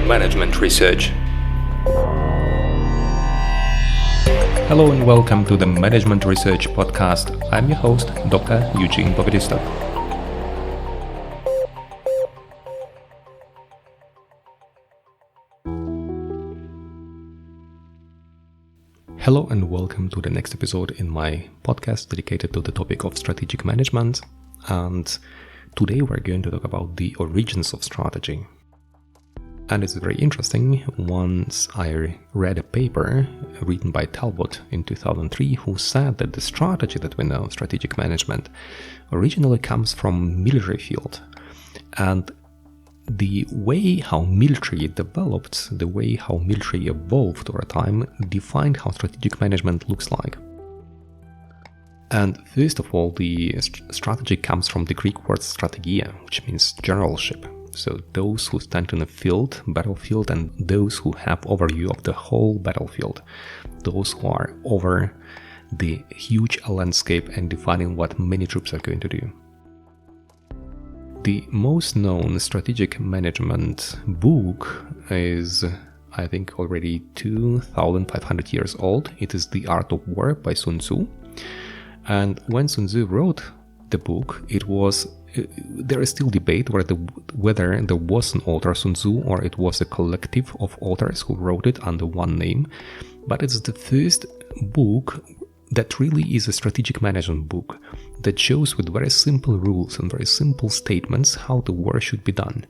management research. Hello and welcome to the Management Research Podcast. I'm your host, Dr. Eugene. Hello and welcome to the next episode in my podcast dedicated to the topic of strategic management. And today we're going to talk about the origins of strategy. And it's very interesting. Once I read a paper written by Talbot in 2003 who said that the strategy that we know, strategic management, originally comes from military field. And the way how military developed, the way how military evolved over time, defined how strategic management looks like. And first of all, the strategy comes from the Greek word strategia, which means generalship. So those who stand in a field, battlefield, and those who have overview of the whole battlefield, those who are over the huge landscape and defining what many troops are going to do. The most known strategic management book is, I think, already 2,500 years old. It is The Art of War by Sun Tzu. And when Sun Tzu wrote the book, there is still debate whether there was an author, Sun Tzu, or it was a collective of authors who wrote it under one name. But it's the first book that really is a strategic management book that shows with very simple rules and very simple statements how the war should be done.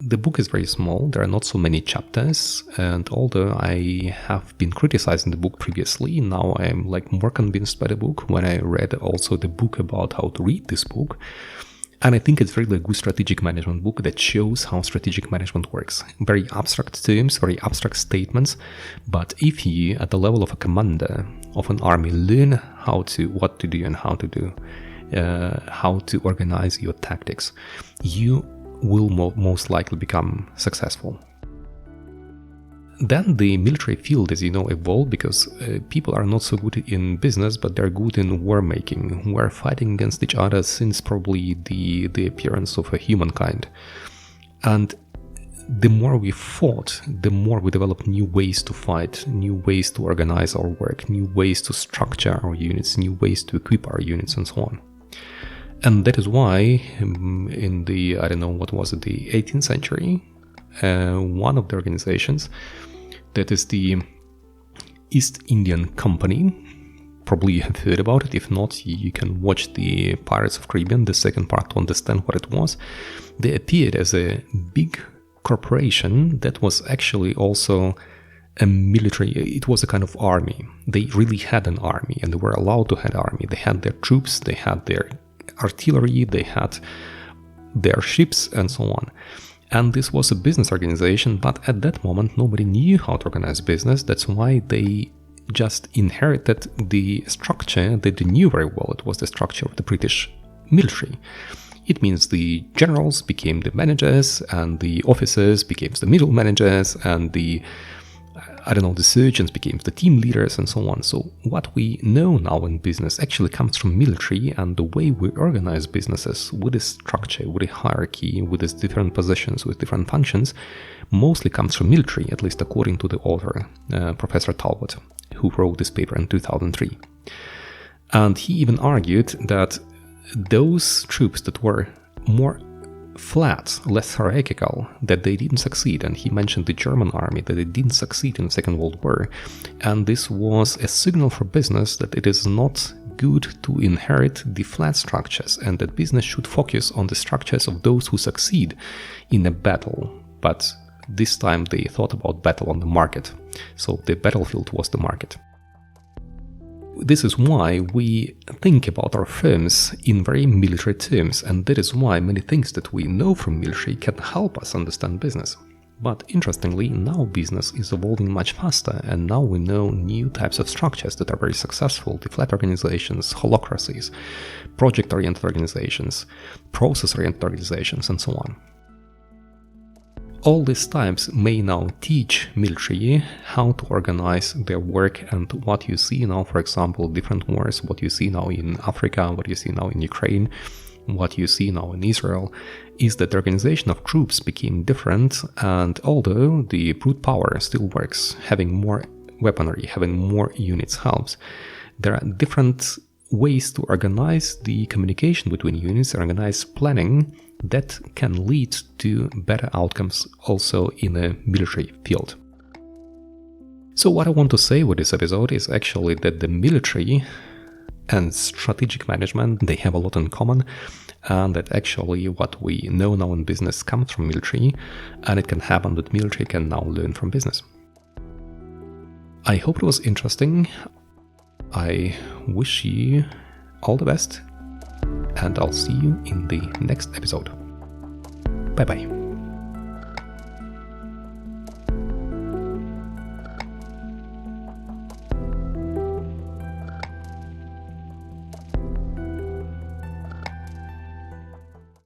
The book is very small, there are not so many chapters, and although I have been criticizing the book previously, now I am more convinced by the book when I read also the book about how to read this book. And I think it's really a good strategic management book that shows how strategic management works. Very abstract terms, very abstract statements, but if you, at the level of a commander of an army, learn what to do and how to do, how to organize your tactics, you will most likely become successful. Then the military field, as you know, evolved because people are not so good in business, but they're good in war making. We're fighting against each other since probably the appearance of a humankind. And the more we fought, the more we developed new ways to fight, new ways to organize our work, new ways to structure our units, new ways to equip our units, and so on. And that is why in the, the 18th century, one of the organizations, that is the East Indian Company, probably you have heard about it. If not, you can watch the Pirates of Caribbean, the second part, to understand what it was. They appeared as a big corporation that was actually also a military, it was a kind of army. They really had an army, and they were allowed to have an army. They had their troops, they had their artillery, they had their ships, and so on. And this was a business organization, but at that moment nobody knew how to organize business. That's why they just inherited the structure that they knew very well. It was the structure of the British military. It means the generals became the managers, and the officers became the middle managers, and the surgeons became the team leaders, and so on. So what we know now in business actually comes from military, and the way we organize businesses with a structure, with a hierarchy, with its different positions, with different functions, mostly comes from military, at least according to the author, Professor Talbot, who wrote this paper in 2003. And he even argued that those troops that were more flat, less hierarchical, that they didn't succeed. And he mentioned the German army, that it didn't succeed in the Second World War. And this was a signal for business that it is not good to inherit the flat structures, and that business should focus on the structures of those who succeed in a battle. But this time they thought about battle on the market. So the battlefield was the market. This is why we think about our firms in very military terms, and that is why many things that we know from military can help us understand business. But interestingly, now business is evolving much faster, and now we know new types of structures that are very successful: the flat organizations, holacracies, project-oriented organizations, process-oriented organizations, and so on. All these types may now teach military how to organize their work, and what you see now, for example, different wars, what you see now in Africa, what you see now in Ukraine, what you see now in Israel is that the organization of troops became different, and although the brute power still works, having more weaponry, having more units helps, there are different ways to organize the communication between units, organize planning that can lead to better outcomes also in the military field. So what I want to say with this episode is actually that the military and strategic management, they have a lot in common, and that actually what we know now in business comes from military, and it can happen that military can now learn from business. I hope it was interesting. I wish you all the best, and I'll see you in the next episode. Bye bye.